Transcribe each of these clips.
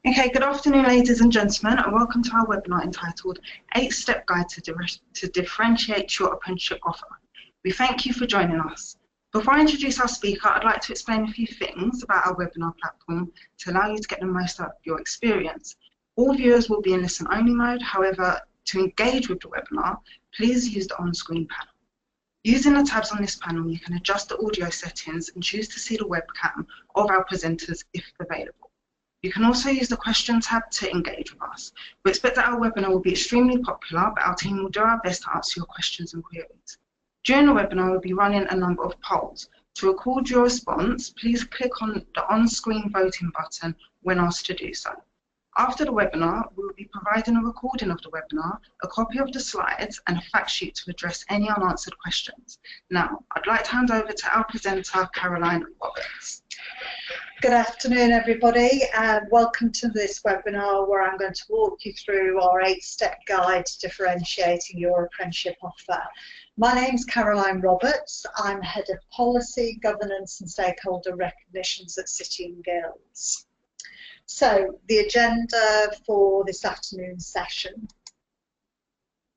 Okay, good afternoon, ladies and gentlemen, and welcome to our webinar entitled 8-Step Guide to Differentiate Your Apprenticeship Offer. We thank you for joining us. Before I introduce our speaker, I'd like to explain a few things about our webinar platform to allow you to get the most out of your experience. All viewers will be in listen-only mode. However, to engage with the webinar, please use the on-screen panel. Using the tabs on this panel, you can adjust the audio settings and choose to see the webcam of our presenters if available. You can also use the question tab to engage with us. We expect that our webinar will be extremely popular, but our team will do our best to answer your questions and queries. During the webinar, we'll be running a number of polls. To record your response, please click on the on-screen voting button when asked to do so. After the webinar, we will be providing a recording of the webinar, a copy of the slides, and a fact sheet to address any unanswered questions. Now, I'd like to hand over to our presenter, Caroline Roberts. Good afternoon, everybody, and welcome to this webinar where I'm going to walk you through our 8-step guide to differentiating your apprenticeship offer. My name's Caroline Roberts. I'm Head of Policy, Governance and Stakeholder Recognitions at City & Guilds. So, the agenda for this afternoon's session.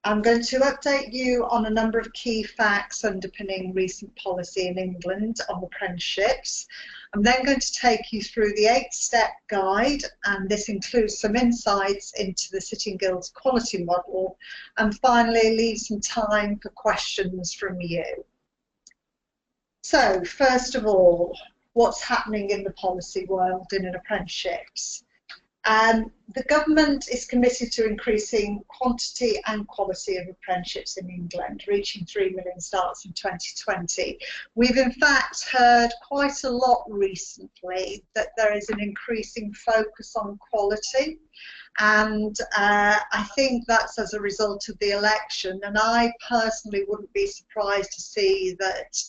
I'm going to update you on a number of key facts underpinning recent policy in England on apprenticeships. I'm then going to take you through the 8-step guide, and this includes some insights into the City & Guilds quality model, and finally leave some time for questions from you. So, first of all, what's happening in the policy world in apprenticeships? The government is committed to increasing quantity and quality of apprenticeships in England, reaching 3 million starts in 2020. We've in fact heard quite a lot recently that there is an increasing focus on quality, and I think that's as a result of the election, and I personally wouldn't be surprised to see that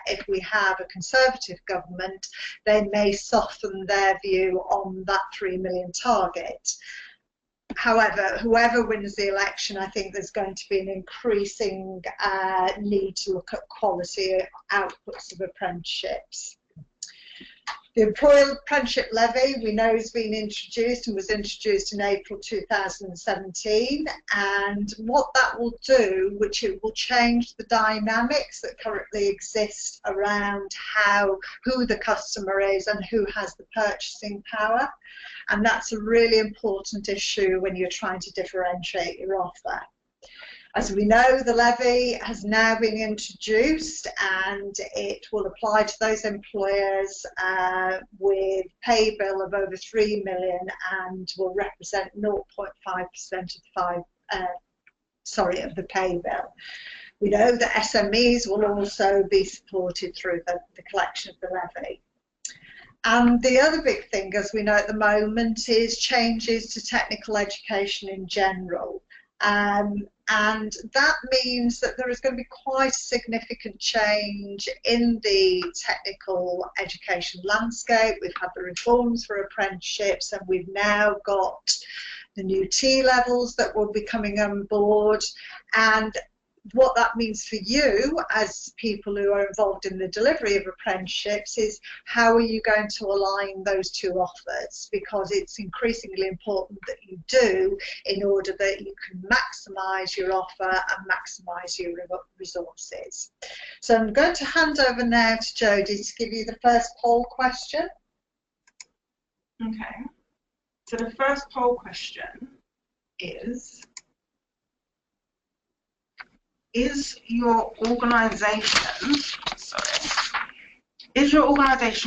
if we have a Conservative government, they may soften their view on that 3 million target. However, whoever wins the election, I think there's going to be an increasing need to look at quality outputs of apprenticeships. The Employer Apprenticeship Levy, we know, has been introduced and was introduced in April 2017, and what that will do, which it will change the dynamics that currently exist around who the customer is and who has the purchasing power, and that's a really important issue when you're trying to differentiate your offer. As we know, the levy has now been introduced, and it will apply to those employers with pay bill of over 3 million and will represent 0.5% of the pay bill. We know that SMEs will also be supported through the collection of the levy. And the other big thing, as we know at the moment, is changes to technical education in general. And that means that there is going to be quite a significant change in the technical education landscape. We've had the reforms for apprenticeships, and we've now got the new T levels that will be coming on board. And what that means for you as people who are involved in the delivery of apprenticeships is how are you going to align those two offers, because it's increasingly important that you do in order that you can maximise your offer and maximise your resources. So I'm going to hand over now to Jodie to give you the first poll question. Okay, so the first poll question is your organisation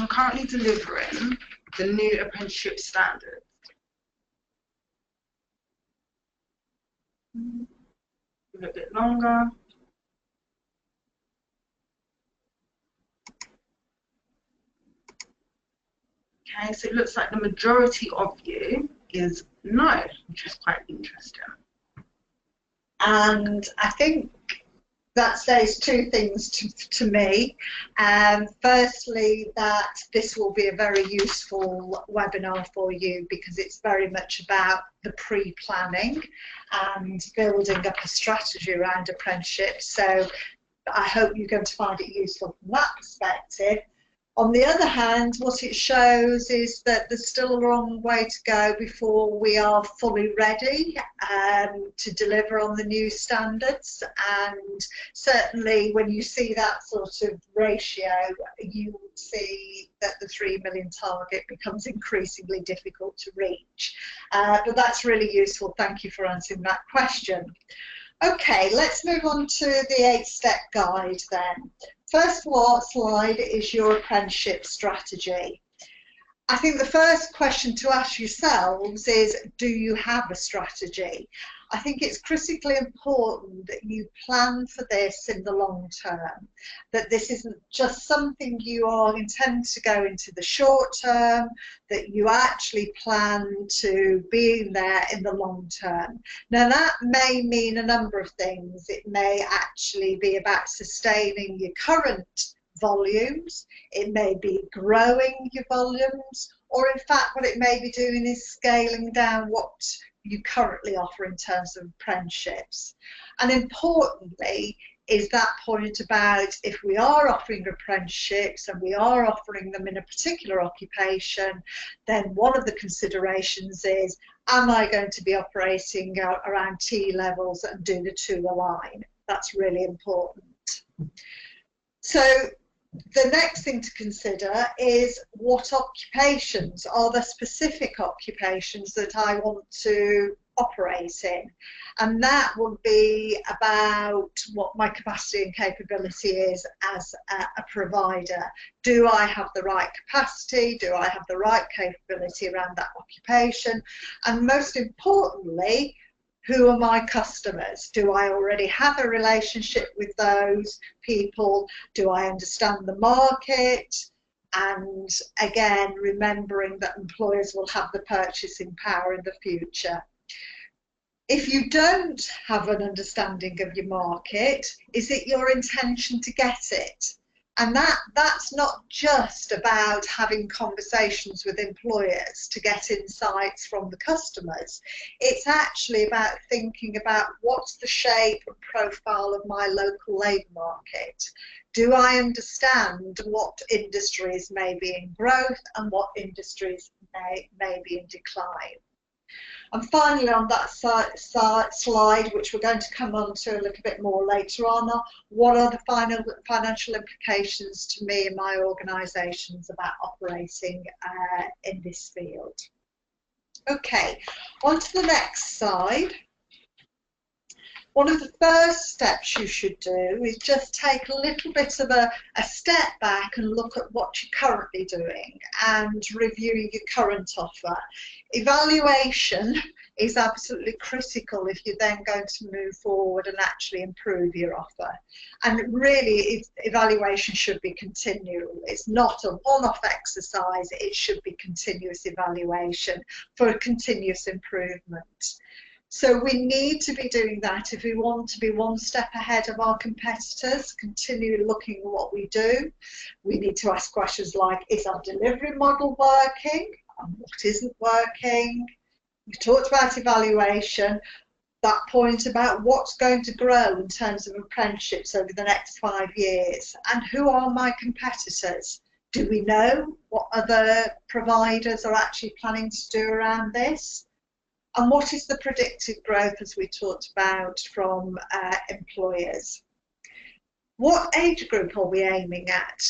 currently delivering the new apprenticeship standards? Give it a bit longer. Okay, so it looks like the majority of you is no, which is quite interesting. And I think that says two things to me. Firstly, that this will be a very useful webinar for you because it's very much about the pre-planning and building up a strategy around apprenticeships. So I hope you're going to find it useful from that perspective. On the other hand, what it shows is that there's still a long way to go before we are fully ready to deliver on the new standards. And certainly when you see that sort of ratio, you will see that the 3 million target becomes increasingly difficult to reach. But that's really useful. Thank you for answering that question. Okay, let's move on to the 8-step guide then. First slide is your apprenticeship strategy. I think the first question to ask yourselves is, do you have a strategy? I think it's critically important that you plan for this in the long term, that this isn't just something you are intending to go into the short term, that you actually plan to be there in the long term. Now that may mean a number of things. It may actually be about sustaining your current volumes, it may be growing your volumes, or in fact what it may be doing is scaling down what you currently offer in terms of apprenticeships. And importantly is that point about, if we are offering apprenticeships and we are offering them in a particular occupation, then one of the considerations is, am I going to be operating around T levels and do the two align? That's really important. So the next thing to consider is, what occupations are the specific occupations that I want to operate in? And that will be about what my capacity and capability is as a provider. Do I have the right capacity? Do I have the right capability around that occupation? And most importantly, who are my customers? Do I already have a relationship with those people? Do I understand the market? And again, remembering that employers will have the purchasing power in the future. If you don't have an understanding of your market, is it your intention to get it? And that's not just about having conversations with employers to get insights from the customers. It's actually about thinking about, what's the shape and profile of my local labour market? Do I understand what industries may be in growth and what industries may be in decline? And finally, on that slide, which we're going to come on to a little bit more later on, what are the financial implications to me and my organisations about operating in this field? Okay, on to the next slide. One of the first steps you should do is just take a little bit of a step back and look at what you're currently doing and reviewing your current offer. Evaluation is absolutely critical if you're then going to move forward and actually improve your offer. And really, evaluation should be continual. It's not a one-off exercise, it should be continuous evaluation for a continuous improvement. So we need to be doing that if we want to be one step ahead of our competitors, continue looking at what we do. We need to ask questions like, is our delivery model working? And what isn't working? We talked about evaluation, that point about what's going to grow in terms of apprenticeships over the next 5 years, and who are my competitors? Do we know what other providers are actually planning to do around this? And what is the predicted growth, as we talked about, from employers? What age group are we aiming at?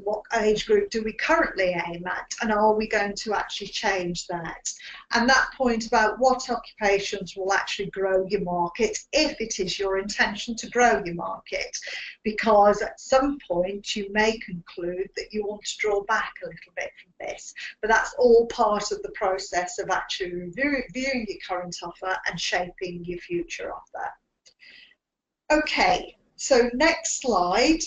What age group do we currently aim at? And are we going to actually change that? And that point about what occupations will actually grow your market, if it is your intention to grow your market. Because at some point you may conclude that you want to draw back a little bit from this. But that's all part of the process of actually reviewing your current offer and shaping your future offer. Okay, so next slide.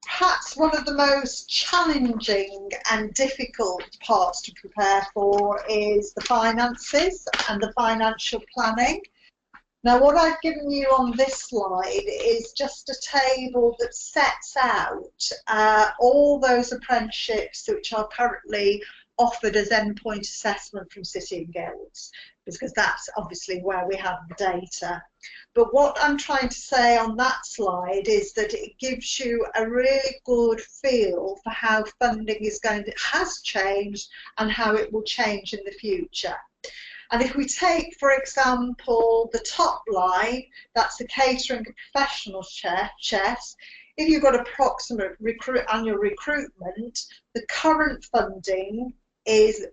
Perhaps one of the most challenging and difficult parts to prepare for is the finances and the financial planning. Now, what I've given you on this slide is just a table that sets out all those apprenticeships which are currently offered as endpoint assessment from City and Guilds, because that's obviously where we have the data. But what I'm trying to say on that slide is that it gives you a really good feel for how funding has changed and how it will change in the future. And if we take, for example, the top line, that's the catering and professional chefs. If you've got approximate annual recruitment, the current funding is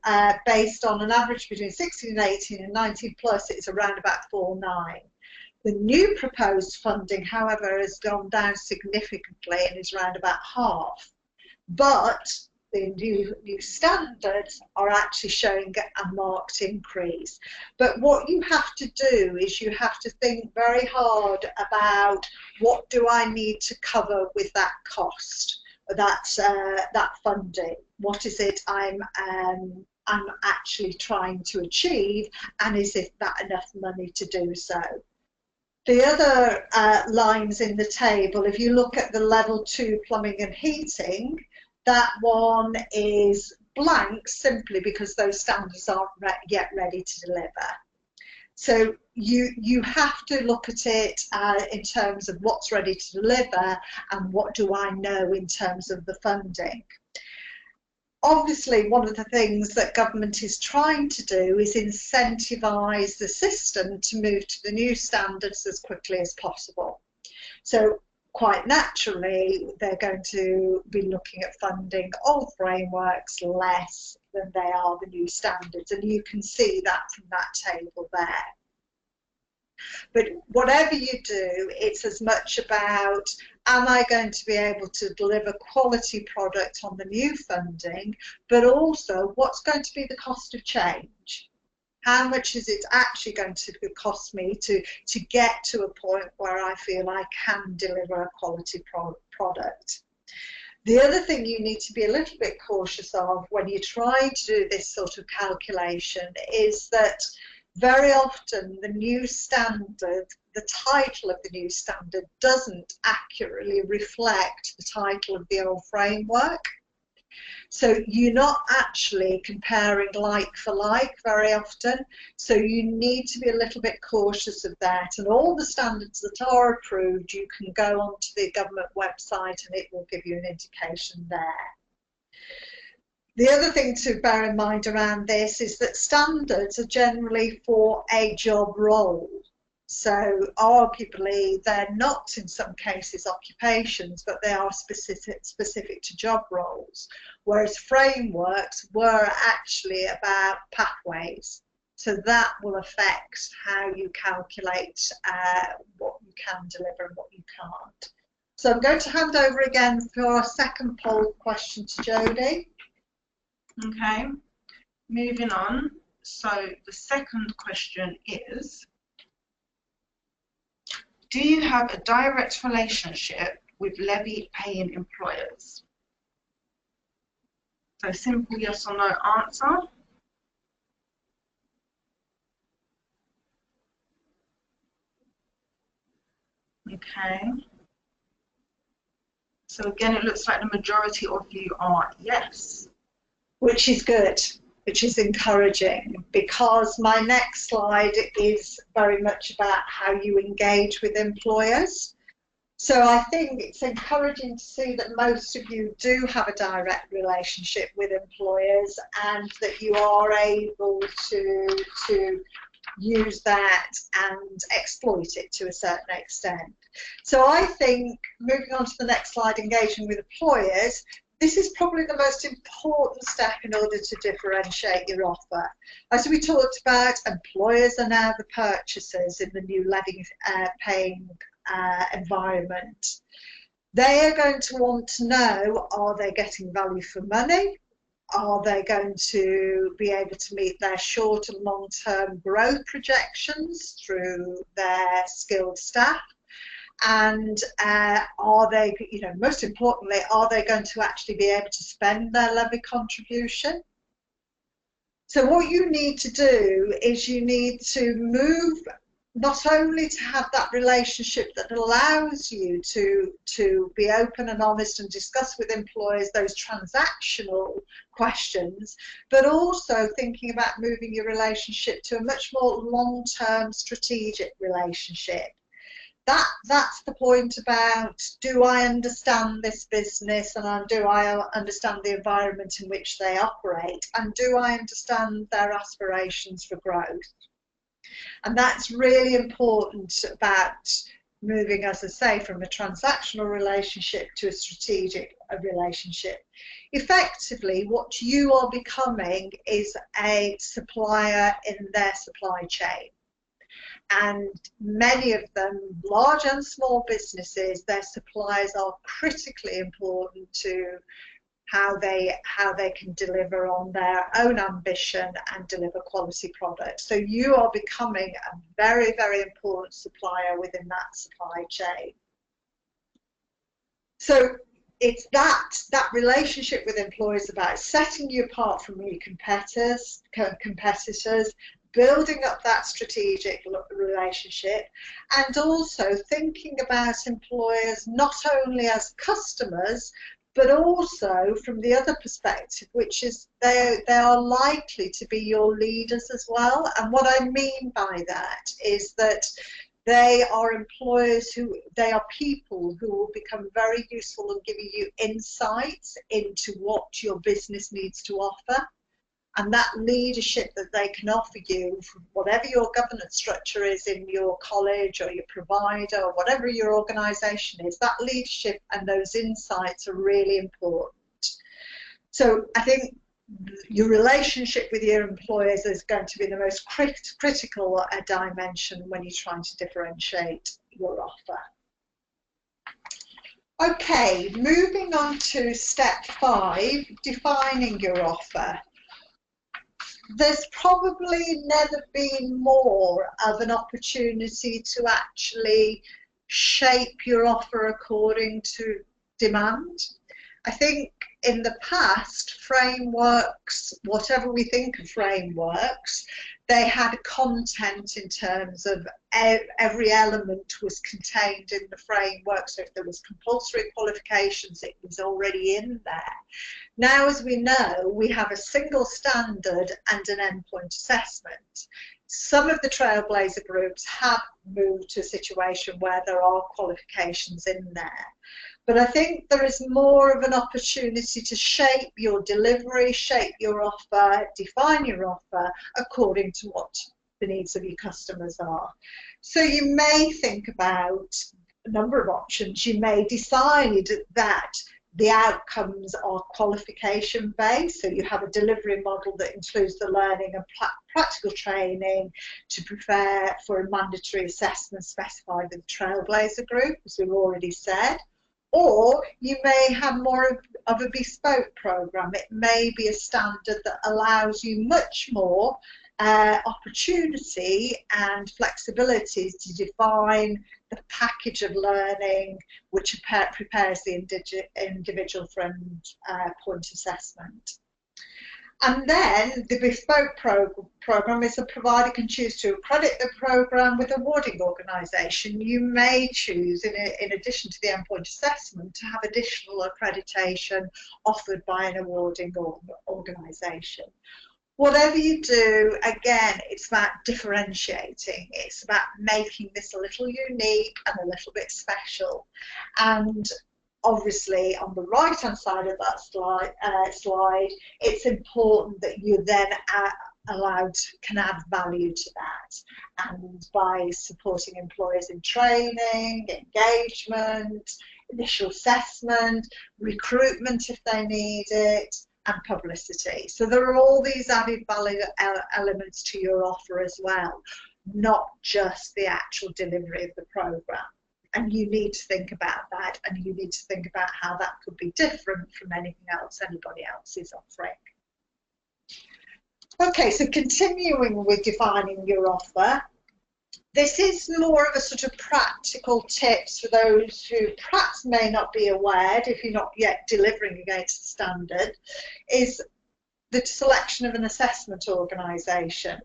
based on an average between 16 and 18 and 19 plus, it's around about 4.9. The new proposed funding, however, has gone down significantly and is around about half. But the new standards are actually showing a marked increase. But what you have to do is you have to think very hard about what do I need to cover with that cost, that funding. What is it I'm actually trying to achieve, and is it that enough money to do so? The other lines in the table, if you look at the level 2 plumbing and heating, that one is blank simply because those standards aren't yet ready to deliver. So you have to look at it in terms of what's ready to deliver and what do I know in terms of the funding. Obviously, one of the things that government is trying to do is incentivise the system to move to the new standards as quickly as possible. So quite naturally, they're going to be looking at funding old frameworks less than they are the new standards, and you can see that from that table there. But whatever you do, it's as much about, am I going to be able to deliver quality product on the new funding, but also what's going to be the cost of change? How much is it actually going to cost me to get to a point where I feel I can deliver a quality product? The other thing you need to be a little bit cautious of when you try to do this sort of calculation is that very often the new standard, the title of the new standard doesn't accurately reflect the title of the old framework. So you're not actually comparing like for like very often, so you need to be a little bit cautious of that. And all the standards that are approved, you can go onto the government website and it will give you an indication there. The other thing to bear in mind around this is that standards are generally for a job role. So arguably they're not in some cases occupations, but they are specific to job roles, whereas frameworks were actually about pathways. So that will affect how you calculate what you can deliver and what you can't. So I'm going to hand over again for our second poll question to Jodie. Okay, moving on. So the second question is, do you have a direct relationship with levy-paying employers? So simple yes or no answer. Okay. So again, it looks like the majority of you are yes. Which is good, which is encouraging, because my next slide is very much about how you engage with employers. So I think it's encouraging to see that most of you do have a direct relationship with employers and that you are able to use that and exploit it to a certain extent. So I think, moving on to the next slide, engaging with employers, this is probably the most important step in order to differentiate your offer. As we talked about, employers are now the purchasers in the new levy-paying environment. They are going to want to know, are they getting value for money? Are they going to be able to meet their short and long-term growth projections through their skilled staff? And are they, most importantly, are they going to actually be able to spend their levy contribution? So what you need to do is you need to move not only to have that relationship that allows you to be open and honest and discuss with employers those transactional questions, but also thinking about moving your relationship to a much more long-term strategic relationship. That's the point about, do I understand this business, and do I understand the environment in which they operate, and do I understand their aspirations for growth? And that's really important about moving, as I say, from a transactional relationship to a strategic relationship. Effectively, what you are becoming is a supplier in their supply chain. And many of them, large and small businesses, their suppliers are critically important to how they can deliver on their own ambition and deliver quality products. So you are becoming a very, very important supplier within that supply chain. So it's that relationship with employers about setting you apart from your competitors, building up that strategic relationship, and also thinking about employers not only as customers, but also from the other perspective, which is they are likely to be your leaders as well. And what I mean by that is that they are employers they are people who will become very useful in giving you insights into what your business needs to offer. And that leadership that they can offer you, from whatever your governance structure is in your college or your provider or whatever your organisation is, that leadership and those insights are really important. So I think your relationship with your employers is going to be the most critical dimension when you're trying to differentiate your offer. Okay, moving on to step 5, defining your offer. There's probably never been more of an opportunity to actually shape your offer according to demand. I think in the past, frameworks, whatever we think of frameworks, they had content in terms of every element was contained in the framework. So if there was compulsory qualifications, it was already in there. Now, as we know, we have a single standard and an endpoint assessment. Some of the trailblazer groups have moved to a situation where there are qualifications in there. But I think there is more of an opportunity to shape your delivery, shape your offer, define your offer according to what the needs of your customers are. So you may think about a number of options. You may decide that the outcomes are qualification based, so you have a delivery model that includes the learning and practical training to prepare for a mandatory assessment specified with the trailblazer group, as we've already said. Or you may have more of a bespoke program. It may be a standard that allows you much more opportunity and flexibility to define the package of learning which prepares the individual for endpoint assessment. And then the bespoke program is a provider can choose to accredit the program with a awarding organisation. You may choose, in addition to the endpoint assessment, to have additional accreditation offered by an awarding organisation. Whatever you do, again, it's about differentiating. It's about making this a little unique and a little bit special. And obviously, on the right-hand side of that slide, it's important that you then can add value to that. And by supporting employers in training, engagement, initial assessment, recruitment if they need it, and publicity. So there are all these added value elements to your offer as well, not just the actual delivery of the program. And you need to think about that, and you need to think about how that could be different from anything else anybody else is offering. Okay, so continuing with defining your offer, this is more of a sort of practical tips for those who perhaps may not be aware, if you're not yet delivering against the standard, is the selection of an assessment organisation.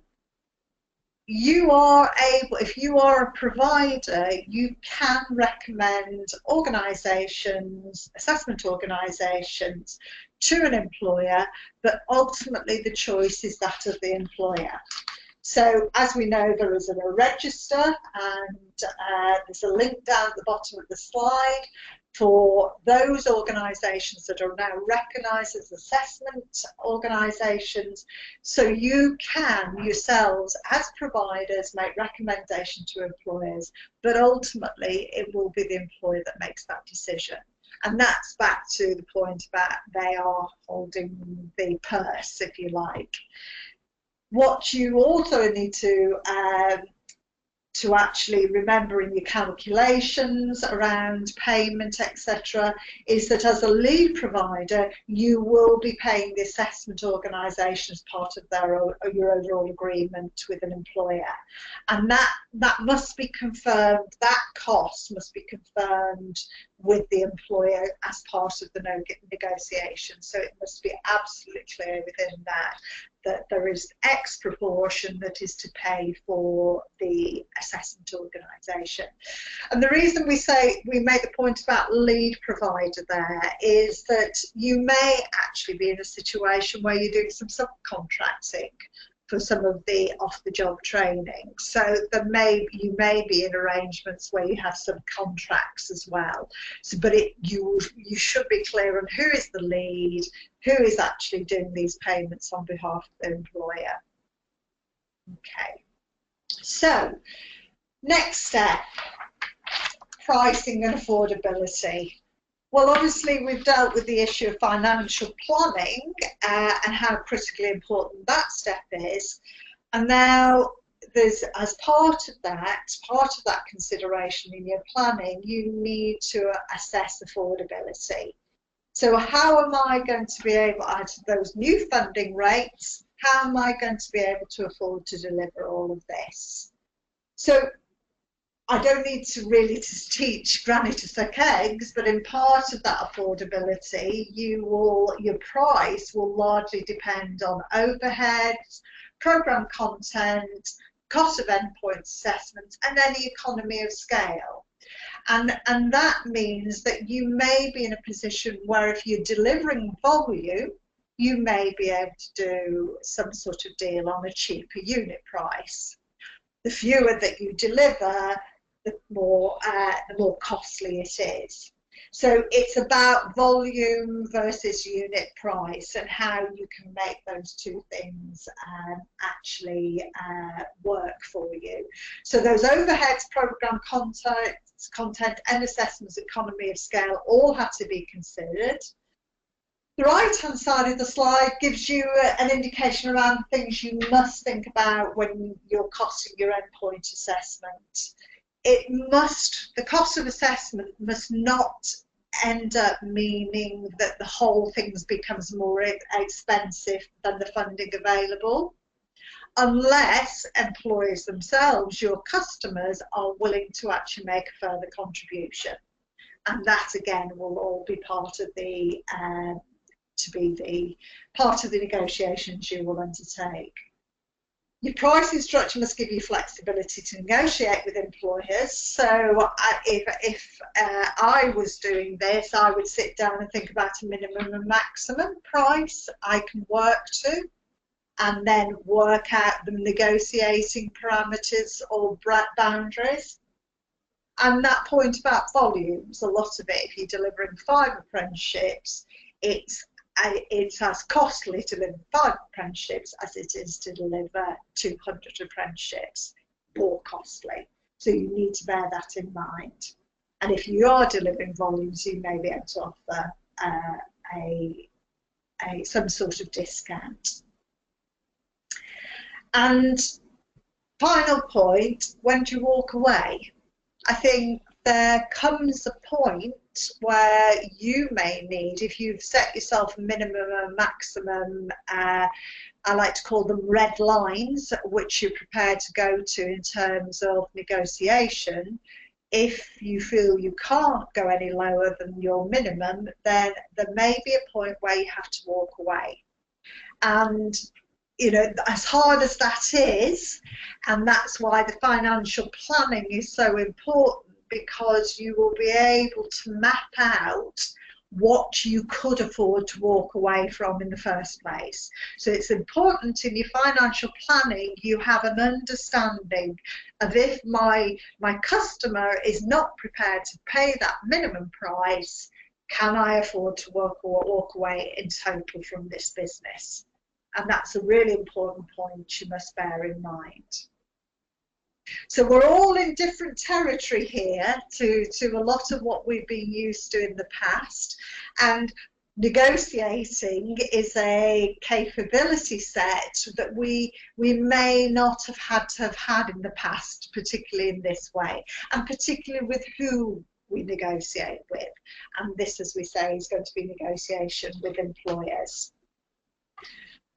you are able, if you are a provider, you can recommend organisations, assessment organisations, to an employer, but ultimately the choice is that of the employer. So as we know, there is a register, and there's a link down at the bottom of the slide for those organisations that are now recognised as assessment organisations. So you can yourselves as providers make recommendations to employers, but ultimately it will be the employer that makes that decision. And that's back to the point about they are holding the purse, if you like. What you also need to actually remember in your calculations around payment, etc., is that as a lead provider, you will be paying the assessment organisation as part of your overall agreement with an employer. And that must be confirmed, that cost must be confirmed with the employer as part of the negotiation. So it must be absolutely clear within that there is X proportion that is to pay for the assessment organisation. And the reason we make the point about lead provider there is that you may actually be in a situation where you're doing some subcontracting for some of the off-the-job training. So you may be in arrangements where you have subcontracts as well. So, but you should be clear on who is the lead, who is actually doing these payments on behalf of the employer. Okay. So, next step, pricing and affordability. Well, obviously, we've dealt with the issue of financial planning and how critically important that step is. And now, as part of that consideration in your planning, you need to assess affordability. So how am I going to be able, out of those new funding rates, how am I going to be able to afford to deliver all of this? So I don't need to really teach granny to suck eggs, but in part of that affordability, your price will largely depend on overheads, programme content, cost of endpoint assessments, and any economy of scale. And that means that you may be in a position where if you're delivering volume, you may be able to do some sort of deal on a cheaper unit price. The fewer that you deliver, the more costly it is. So it's about volume versus unit price and how you can make those two things actually work for you. So those overheads, programme content and assessments, economy of scale all have to be considered. The right-hand side of the slide gives you an indication around things you must think about when you're costing your endpoint assessment. The cost of assessment must not end up meaning that the whole thing becomes more expensive than the funding available, unless employers themselves, your customers, are willing to actually make a further contribution. And that again will all be part of the part of the negotiations you will undertake. Your pricing structure must give you flexibility to negotiate with employers. So if I was doing this, I would sit down and think about a minimum and maximum price I can work to, and then work out the negotiating parameters or boundaries. And that point about volumes, a lot of it, if you're delivering 5 apprenticeships, it's as costly to deliver 5 apprenticeships as it is to deliver 200 apprenticeships, more costly. So you need to bear that in mind. And if you are delivering volumes, you may be able to offer some sort of discount. And final point, when do you walk away? I think there comes a point where you may need, if you've set yourself a minimum and maximum, I like to call them red lines, which you're prepared to go to in terms of negotiation. If you feel you can't go any lower than your minimum, then there may be a point where you have to walk away. And you know, as hard as that is, and that's why the financial planning is so important, because you will be able to map out what you could afford to walk away from in the first place. So it's important in your financial planning you have an understanding of, if my customer is not prepared to pay that minimum price, can I afford to walk away in total from this business? And that's a really important point you must bear in mind. So we're all in different territory here to a lot of what we've been used to in the past, and negotiating is a capability set that we may not have had in the past, particularly in this way, and particularly with who we negotiate with. And this, as we say, is going to be negotiation with employers.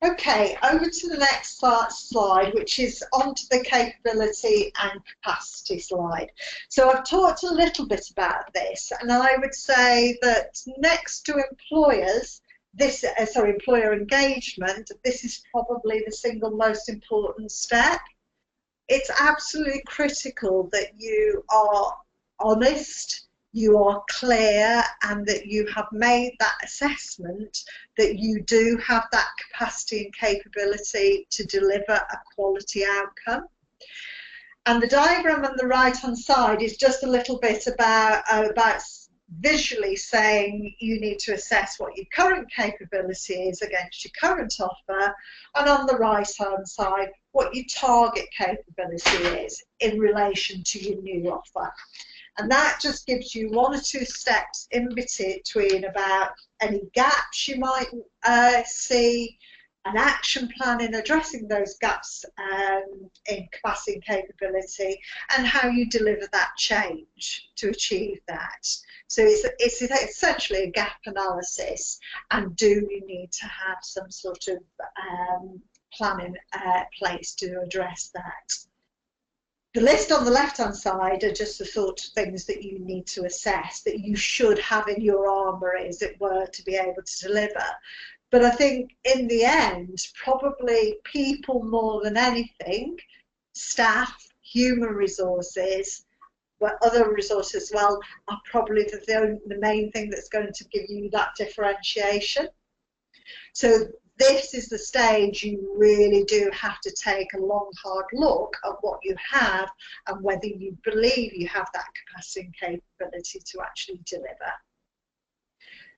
Okay, over to the next slide, which is onto the capability and capacity slide. So I've talked a little bit about this, and I would say that next to employers, employer engagement, this is probably the single most important step. It's absolutely critical that you are honest, you are clear, and that you have made that assessment that you do have that capacity and capability to deliver a quality outcome. And the diagram on the right hand side is just a little bit about visually saying you need to assess what your current capability is against your current offer, and on the right hand side what your target capability is in relation to your new offer. And that just gives you one or two steps in between about any gaps you might see, an action plan in addressing those gaps in capacity and capability, and how you deliver that change to achieve that. So it's essentially a gap analysis, and do you need to have some sort of plan in place to address that. The list on the left-hand side are just the sort of things that you need to assess, that you should have in your armoury, as it were, to be able to deliver. But I think in the end, probably people more than anything, staff, human resources, but other resources as well, are probably the main thing that's going to give you that differentiation. So this is the stage you really do have to take a long, hard look at what you have and whether you believe you have that capacity and capability to actually deliver.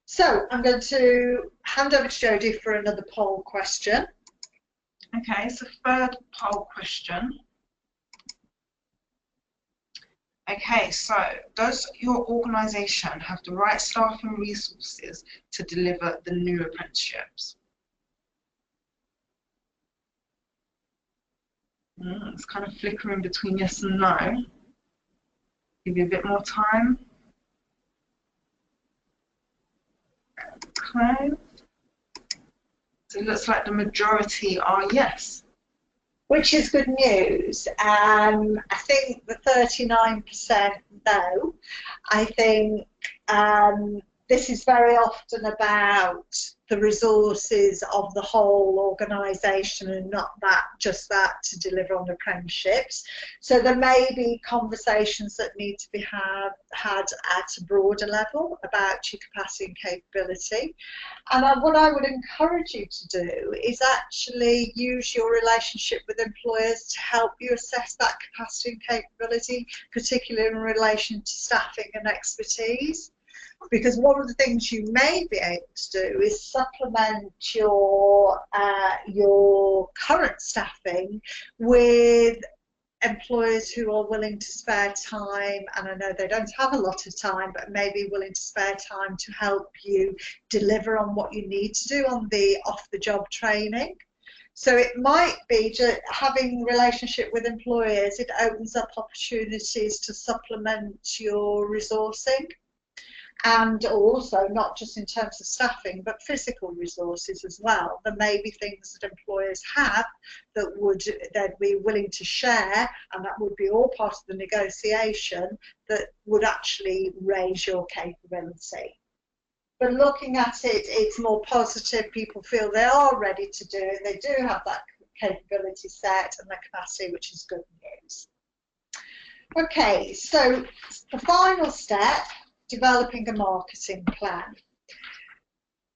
So I'm going to hand over to Jodie for another poll question. Okay, so third poll question. Okay, so does your organisation have the right staff and resources to deliver the new apprenticeships? It's kind of flickering between yes and no. Give you a bit more time. Okay. So it looks like the majority are yes. Which is good news. I think the 39% no. I think this is very often about the resources of the whole organisation, and not just that to deliver on apprenticeships. So there may be conversations that need to be had at a broader level about your capacity and capability. And what I would encourage you to do is actually use your relationship with employers to help you assess that capacity and capability, particularly in relation to staffing and expertise. Because one of the things you may be able to do is supplement your current staffing with employers who are willing to spare time, and I know they don't have a lot of time, but maybe willing to spare time to help you deliver on what you need to do on the off-the-job training. So it might be just having a relationship with employers, it opens up opportunities to supplement your resourcing. And also, not just in terms of staffing, but physical resources as well. There may be things that employers have that they'd be willing to share, and that would be all part of the negotiation, that would actually raise your capability. But looking at it, it's more positive. People feel they are ready to do it. They do have that capability set and the capacity, which is good news. Okay, so the final step, developing a marketing plan.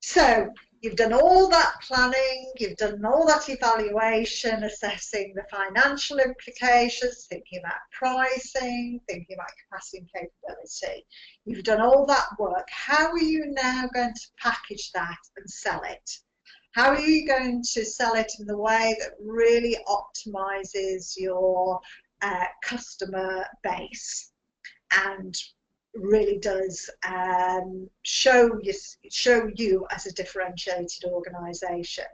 So you've done all that planning, you've done all that evaluation, assessing the financial implications, thinking about pricing, thinking about capacity and capability. You've done all that work. How are you now going to package that and sell it? How are you going to sell it in the way that really optimizes your customer base and really does show you as a differentiated organisation?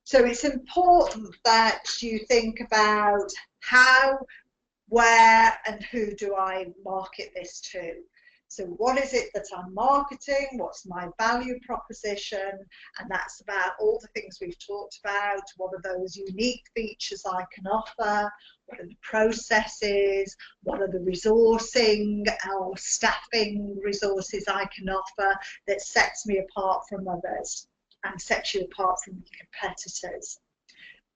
So it's important that you think about how, where and who do I market this to? So what is it that I'm marketing? What's my value proposition? And that's about all the things we've talked about. What are those unique features I can offer? What are the processes? What are the resourcing or staffing resources I can offer that sets me apart from others and sets you apart from your competitors?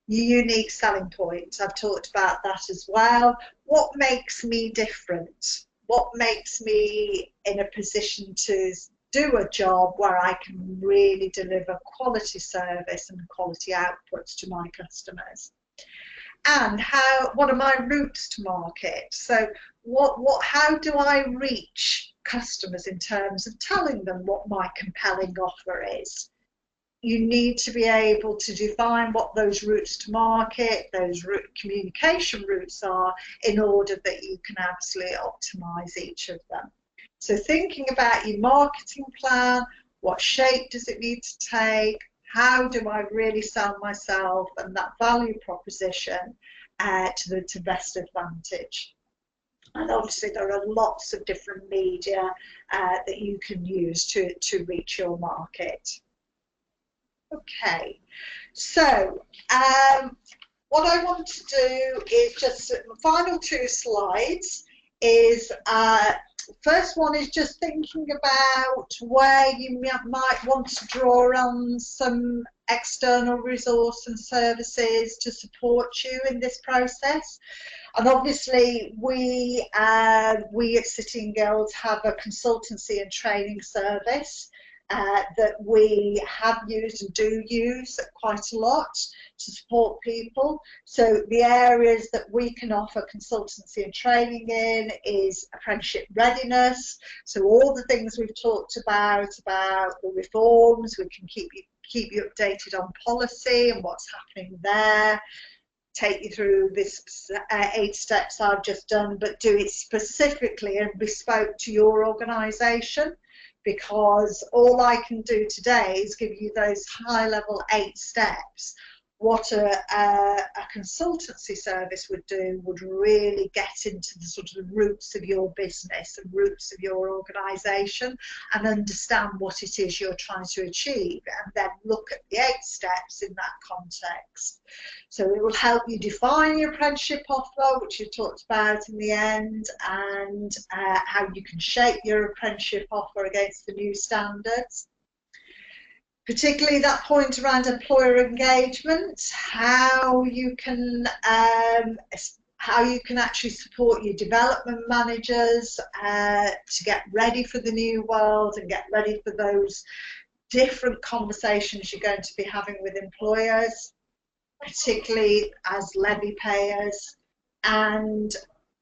Your unique selling points, I've talked about that as well. What makes me different? What makes me in a position to do a job where I can really deliver quality service and quality outputs to my customers? And what are my routes to market? So how do I reach customers in terms of telling them what my compelling offer is? You need to be able to define what those routes to market, those communication routes are, in order that you can absolutely optimize each of them. So thinking about your marketing plan, what shape does it need to take, how do I really sell myself and that value proposition to the best advantage. And obviously there are lots of different media that you can use to reach your market. Okay, so what I want to do is just the final two slides is first one is just thinking about where you might want to draw on some external resource and services to support you in this process. And obviously we at City & Guilds have a consultancy and training service that we have used and do use quite a lot to support people. So the areas that we can offer consultancy and training in is apprenticeship readiness. So all the things we've talked about the reforms, we can keep you updated on policy and what's happening there, take you through this 8 steps I've just done, but do it specifically and bespoke to your organisation. Because all I can do today is give you those high-level 8 steps. What a consultancy service would do would really get into the sort of roots of your business and roots of your organisation and understand what it is you're trying to achieve, and then look at the 8 steps in that context. So it will help you define your apprenticeship offer, which you talked about in the end, and how you can shape your apprenticeship offer against the new standards. Particularly that point around employer engagement, how you can actually support your development managers to get ready for the new world and get ready for those different conversations you're going to be having with employers, particularly as levy payers, and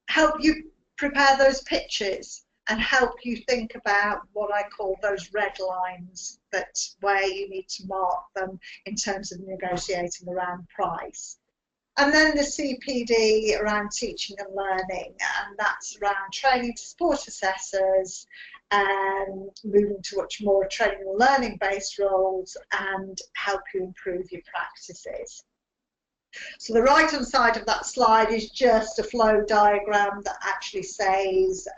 help you prepare those pitches and help you think about what I call those red lines, that's where you need to mark them in terms of negotiating around price. And then the CPD around teaching and learning, and that's around training to support assessors and moving to much more training and learning based roles and help you improve your practices. So the right hand side of that slide is just a flow diagram that actually says,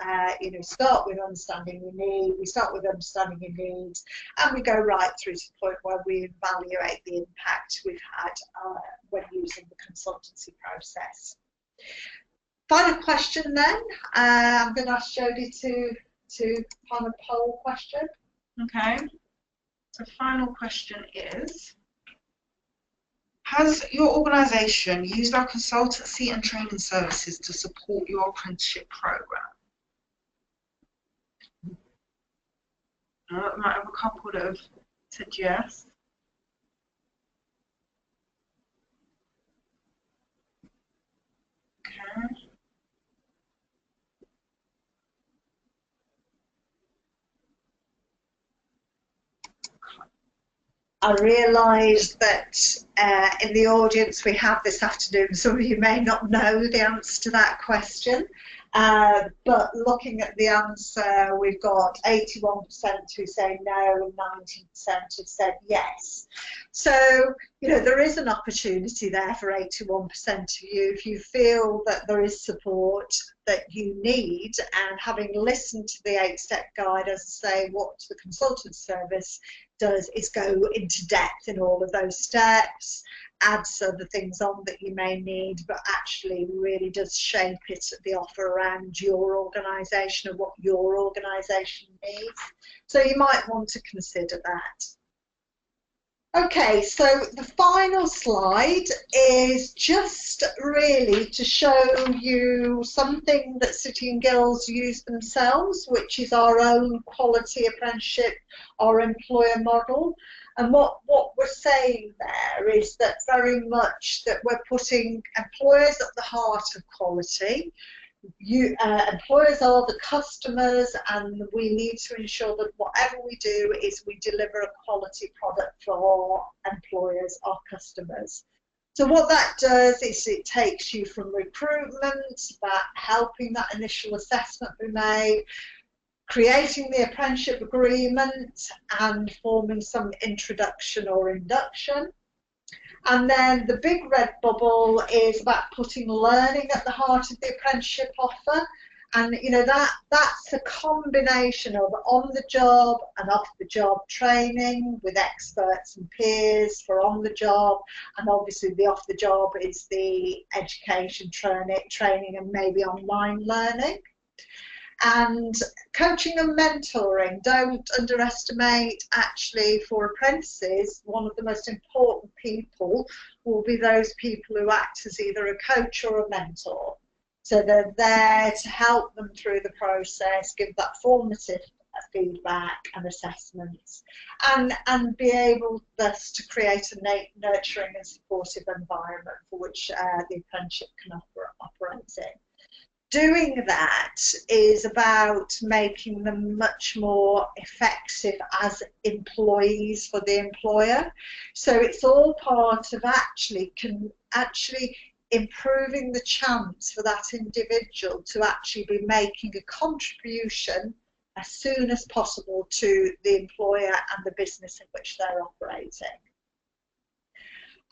start with understanding your need, we start with understanding your needs, and we go right through to the point where we evaluate the impact we've had when using the consultancy process. Final question then, I'm going to ask Jodie to find a poll question. Okay, so final question is, has your organisation used our consultancy and training services to support your apprenticeship programme? I might have a couple that have said yes. Okay. I realise that in the audience we have this afternoon, some of you may not know the answer to that question, but looking at the answer, we've got 81% who say no and 19% who said yes. So, you know, there is an opportunity there for 81% of you if you feel that there is support that you need, and having listened to the 8-step guide, as I say, what the consultant service does is go into depth in all of those steps, adds other things on that you may need, but actually really does shape it, the offer around your organisation and what your organisation needs. So you might want to consider that. Okay, so the final slide is just really to show you something that City and Guilds use themselves, which is our own quality apprenticeship, our employer model. And what we're saying there is that very much that we're putting employers at the heart of quality. Employers are the customers, and we need to ensure that whatever we do is we deliver a quality product for our employers, our customers. So what that does is it takes you from recruitment, about helping that initial assessment be made, creating the apprenticeship agreement and forming some introduction or induction. And then the big red bubble is about putting learning at the heart of the apprenticeship offer. And you know, that's a combination of on-the-job and off-the-job training with experts and peers for on-the-job, and obviously the off-the-job is the education, training and maybe online learning. And coaching and mentoring, don't underestimate, actually, for apprentices, one of the most important people will be those people who act as either a coach or a mentor. So they're there to help them through the process, give that formative feedback and assessments, and be able thus to create a nurturing and supportive environment for which the apprenticeship can operate in. Doing that is about making them much more effective as employees for the employer. So it's all part of actually improving the chance for that individual to actually be making a contribution as soon as possible to the employer and the business in which they're operating.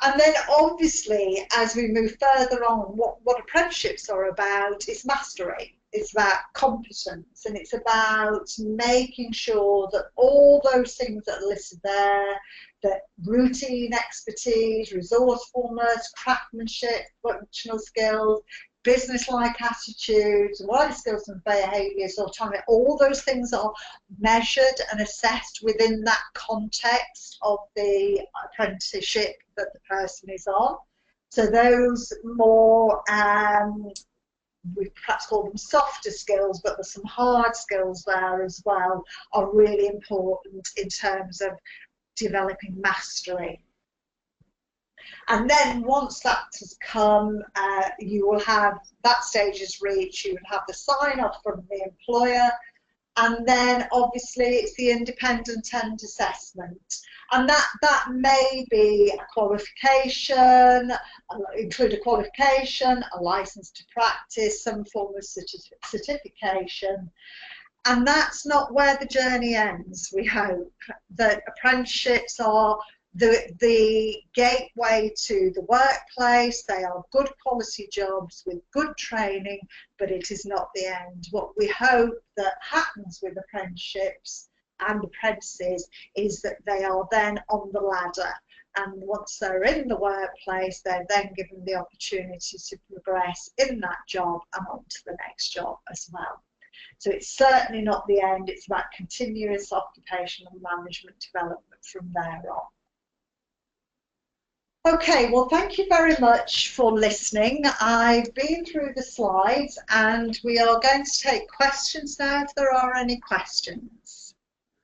And then obviously, as we move further on, what apprenticeships are about is mastery. It's about competence, and it's about making sure that all those things that are listed there, that routine expertise, resourcefulness, craftsmanship, functional skills, business-like attitudes, wider skills and behaviours, autonomy, all those things are measured and assessed within that context of the apprenticeship that the person is on. So those more, we perhaps call them softer skills, but there's some hard skills there as well, are really important in terms of developing mastery. And then once that has come, you will have, that stage is reached, you would have the sign-off from the employer, and then obviously it's the independent end assessment. And that may be a qualification, include a qualification, a license to practice, some form of certification. And that's not where the journey ends. We hope that apprenticeships are the gateway to the workplace. They are good quality jobs with good training, but it is not the end. What we hope that happens with apprenticeships and apprentices is that they are then on the ladder, and once they're in the workplace, they're then given the opportunity to progress in that job and on to the next job as well. So it's certainly not the end, it's about continuous occupational management development from there on. Okay, well, thank you very much for listening. I've been through the slides and we are going to take questions now if there are any questions.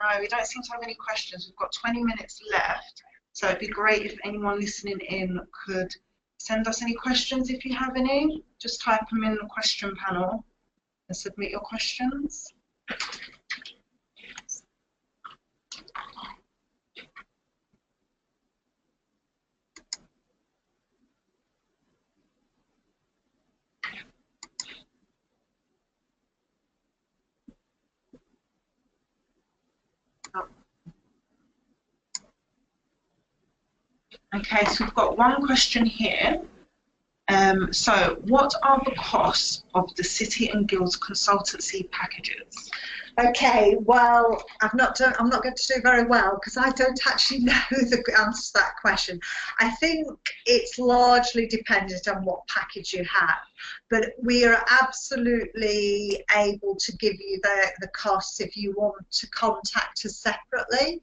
No, we don't seem to have any questions. We've got 20 minutes left, so it'd be great if anyone listening in could send us any questions if you have any. Just type them in the question panel and submit your questions. Okay, so we've got one question here. So what are the costs of the City and Guilds consultancy packages? Okay, well, I'm not going to do very well because I don't actually know the answer to that question. I think it's largely dependent on what package you have, but we are absolutely able to give you the costs if you want to contact us separately.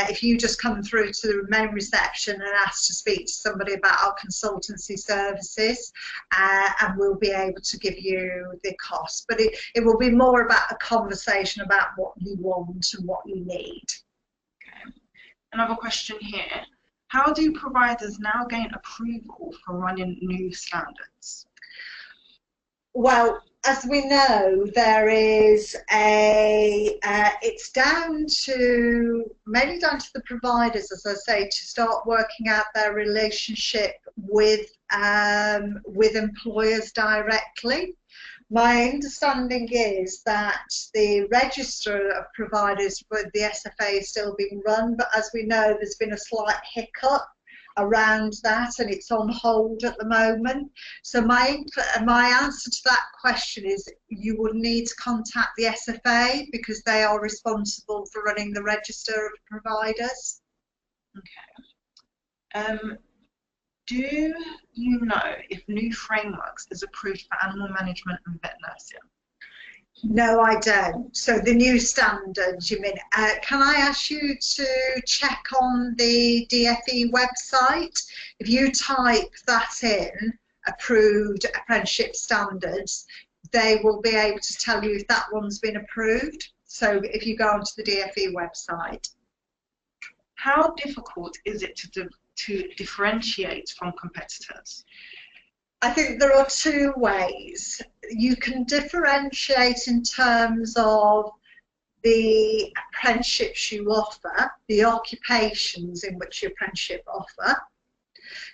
If you just come through to the main reception and ask to speak to somebody about our consultancy services, and we'll be able to give you the cost. But it will be more about a conversation about what you want and what you need. Okay. Another question here. How do providers now gain approval for running new standards? Well, as we know, there is it's mainly down to the providers, as I say, to start working out their relationship with employers directly. My understanding is that the register of providers with the SFA is still being run, but as we know, there's been a slight hiccup around that and it's on hold at the moment. So my answer to that question is you would need to contact the SFA because they are responsible for running the register of providers. Okay. Do you know if new frameworks is approved for animal management and vet nursing? No, I don't. So the new standards, you mean? Can I ask you to check on the DFE website? If you type that in, approved apprenticeship standards, they will be able to tell you if that one's been approved. So if you go onto the DFE website. How difficult is it to differentiate from competitors? I think there are two ways. You can differentiate in terms of the apprenticeships you offer, the occupations in which your apprenticeship offer.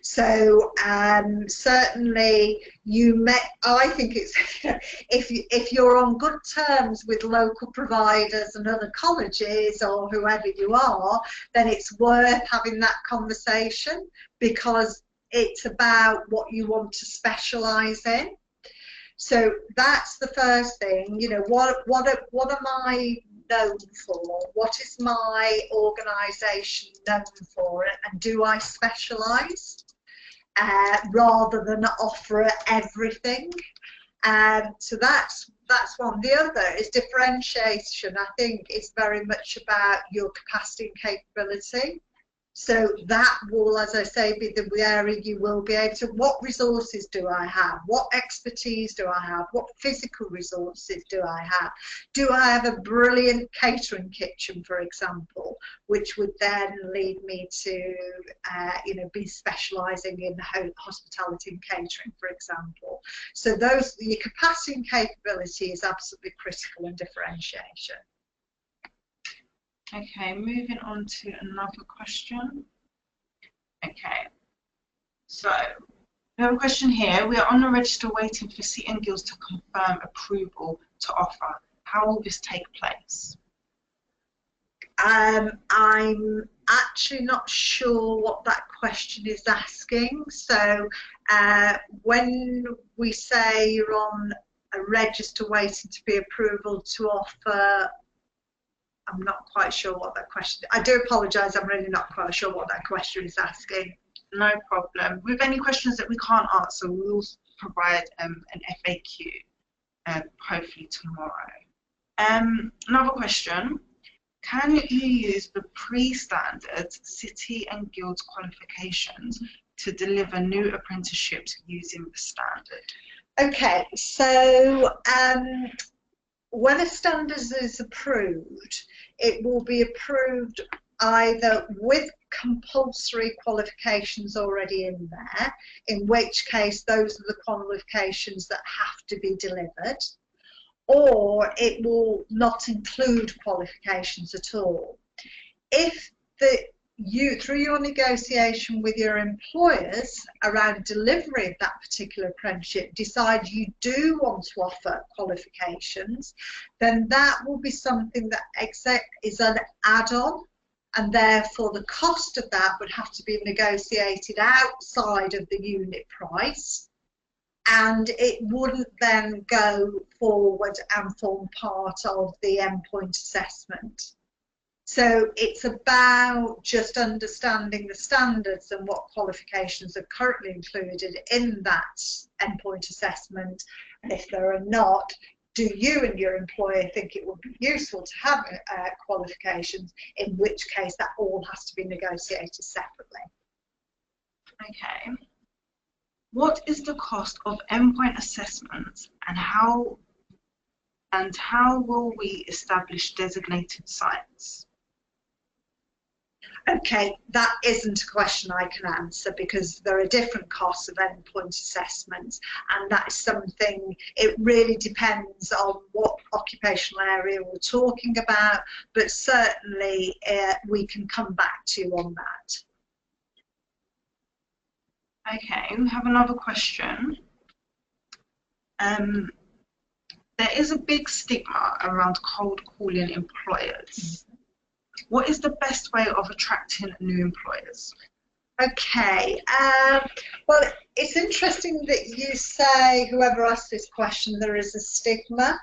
So certainly I think it's if you're on good terms with local providers and other colleges or whoever you are, then it's worth having that conversation because it's about what you want to specialise in. So that's the first thing. You know, what am I known for? What is my organisation known for? And do I specialise rather than offer everything? So that's one. The other is differentiation. I think it's very much about your capacity and capability. So that will, as I say, be the area you will be able to, what resources do I have? What expertise do I have? What physical resources do I have? Do I have a brilliant catering kitchen, for example, which would then lead me to, be specialising in hospitality and catering, for example. So your capacity and capability is absolutely critical in differentiation. Okay, moving on to another question. Okay, so we have a question here. We are on the register waiting for City and Guilds to confirm approval to offer. How will this take place? I'm actually not sure what that question is asking. So when we say you're on a register waiting to be approval to offer, I'm not quite sure what that question is. I do apologise, I'm really not quite sure what that question is asking. No problem. With any questions that we can't answer, we will provide an FAQ. hopefully tomorrow. Another question. Can you use the pre-standard city and guild qualifications to deliver new apprenticeships using the standard? Okay, so when a standard is approved, it will be approved either with compulsory qualifications already in there, in which case those are the qualifications that have to be delivered, or it will not include qualifications at all. If through your negotiation with your employers around delivery of that particular apprenticeship, decide you do want to offer qualifications, then that will be something that is an add-on, and therefore the cost of that would have to be negotiated outside of the unit price, and it wouldn't then go forward and form part of the endpoint assessment. So it's about just understanding the standards and what qualifications are currently included in that endpoint assessment. And if there are not, do you and your employer think it would be useful to have qualifications, in which case that all has to be negotiated separately. Okay. What is the cost of endpoint assessments, and how will we establish designated sites? Okay, that isn't a question I can answer, because there are different costs of endpoint assessments, and that is something, it really depends on what occupational area we're talking about, but certainly we can come back to you on that. Okay, we have another question. There is a big stigma around cold calling employers. What is the best way of attracting new employers? Okay, well, it's interesting that you say, whoever asked this question, there is a stigma,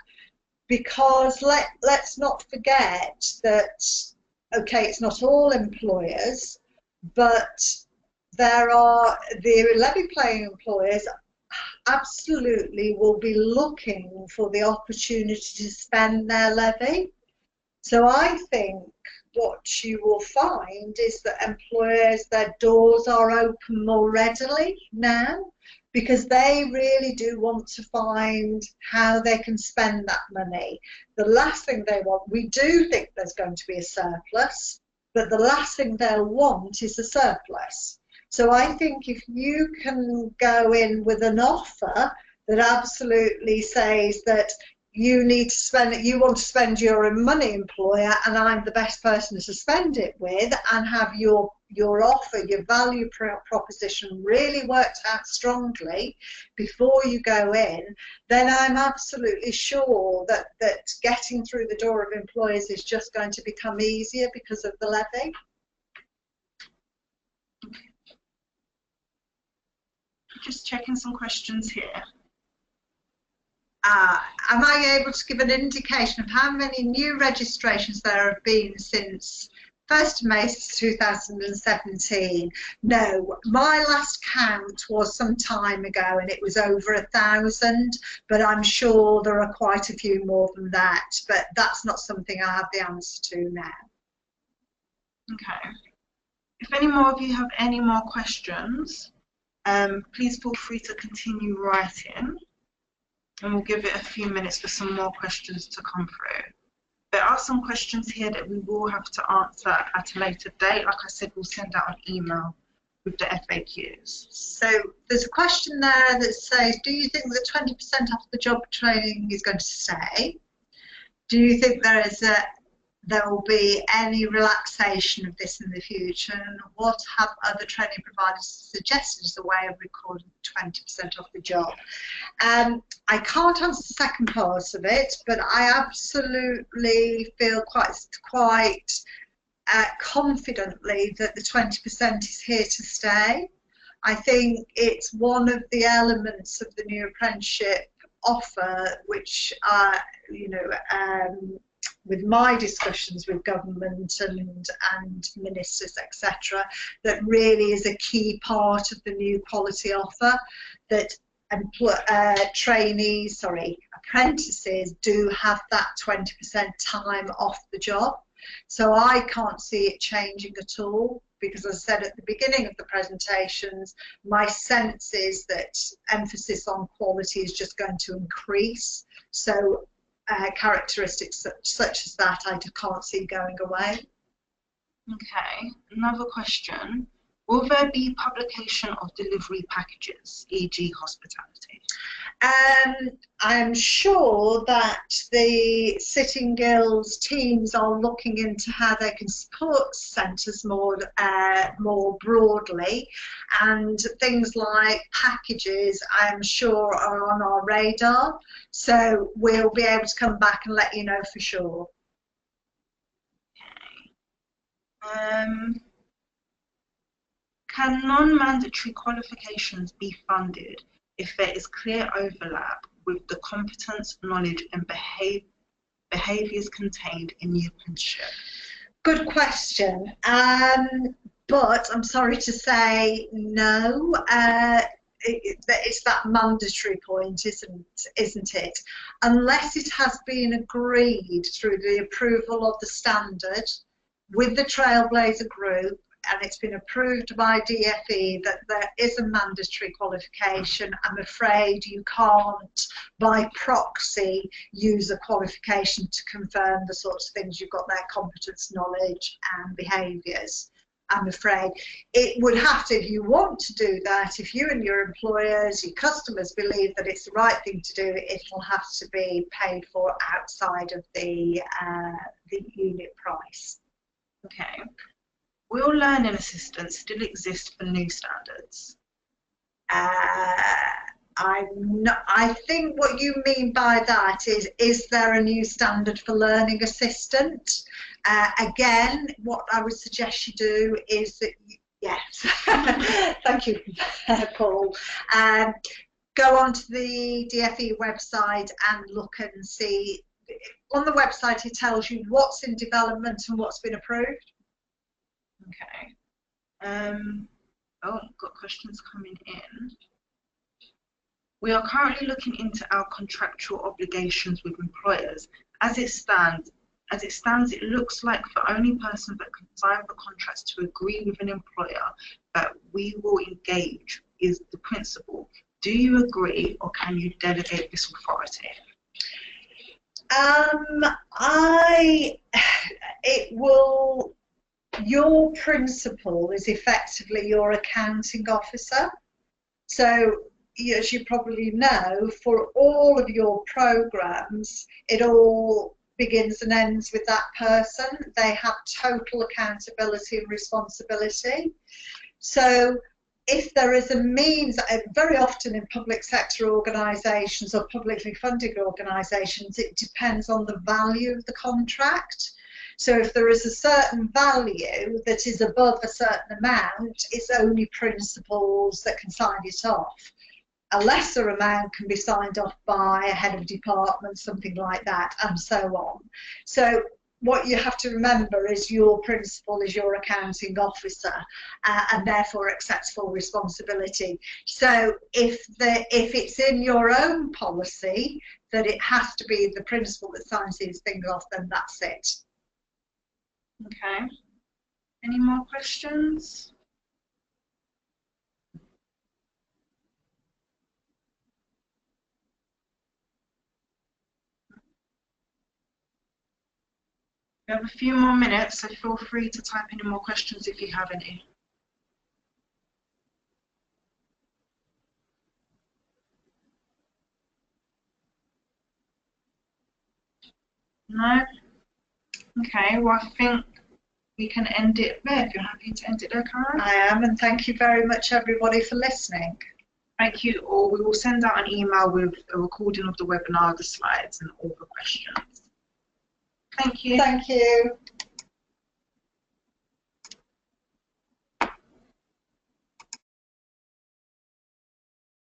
because let's not forget that, okay, it's not all employers, but there are the levy-paying employers absolutely will be looking for the opportunity to spend their levy. So I think what you will find is that employers, their doors are open more readily now, because they really do want to find how they can spend that money. The last thing they want, we do think there's going to be a surplus, but the last thing they'll want is a surplus. So I think if you can go in with an offer that absolutely says that you need to spend it, you want to spend your money, employer, and I'm the best person to spend it with, and have your offer, your value proposition really worked out strongly before you go in, then I'm absolutely sure that getting through the door of employers is just going to become easier because of the levy. Just checking some questions here. Am I able to give an indication of how many new registrations there have been since 1st of May 2017? No, my last count was some time ago and it was over 1,000, but I'm sure there are quite a few more than that, but that's not something I have the answer to now. Okay. If any more of you have any more questions, please feel free to continue writing, and we'll give it a few minutes for some more questions to come through. There are some questions here that we will have to answer at a later date. Like I said, we'll send out an email with the FAQs. So there's a question there that says, do you think that 20% off the job training is going to stay? Do you think there will be any relaxation of this in the future, and what have other training providers suggested as a way of recording 20% off the job? I can't answer the second part of it, but I absolutely feel quite confidently that the 20% is here to stay. I think it's one of the elements of the new apprenticeship offer, which with my discussions with government and ministers, etc., that really is a key part of the new quality offer, that apprentices do have that 20% time off the job. So I can't see it changing at all, because as I said at the beginning of the presentations, my sense is that emphasis on quality is just going to increase. So characteristics such as that I just can't see going away. Okay, another question. Will there be publication of delivery packages, e.g. hospitality? I'm sure that the Sitting Guilds teams are looking into how they can support centres more broadly, and things like packages I'm sure are on our radar, so we'll be able to come back and let you know for sure. Okay. Can non-mandatory qualifications be funded if there is clear overlap with the competence, knowledge and behaviours contained in the apprenticeship? Good question, but I'm sorry to say no. It's that mandatory point, isn't it? Unless it has been agreed through the approval of the standard with the Trailblazer Group, and it's been approved by DFE that there is a mandatory qualification, I'm afraid you can't, by proxy, use a qualification to confirm the sorts of things you've got there, competence, knowledge and behaviours. I'm afraid it would have to, if you want to do that, if you and your employers, your customers believe that it's the right thing to do, it'll have to be paid for outside of the unit price. Okay. Will learning assistance still exist for new standards? I think what you mean by that is there a new standard for learning assistant? Again, what I would suggest you do is that, yes, thank you, Paul. Go onto the DFE website and look and see. On the website, it tells you what's in development and what's been approved. Okay. Got questions coming in. We are currently looking into our contractual obligations with employers. As it stands, it looks like the only person that can sign the contracts to agree with an employer that we will engage is the principal. Do you agree, or can you delegate this authority? Your principal is effectively your accounting officer. So, as you probably know, for all of your programs, it all begins and ends with that person. They have total accountability and responsibility. So, if there is a means, very often in public sector organisations or publicly funded organisations, it depends on the value of the contract. So if there is a certain value that is above a certain amount, it's only principals that can sign it off. A lesser amount can be signed off by a head of department, something like that, and so on. So what you have to remember is your principal is your accounting officer, and therefore accepts full responsibility. So if it's in your own policy that it has to be the principal that signs these things off, then that's it. Okay. Any more questions? We have a few more minutes, so feel free to type any more questions if you have any. No? Okay, well, I think we can end it there. If you're happy to end it there, Karen? I am, and thank you very much, everybody, for listening. Thank you all. We will send out an email with a recording of the webinar, the slides, and all the questions. Thank you. Thank you.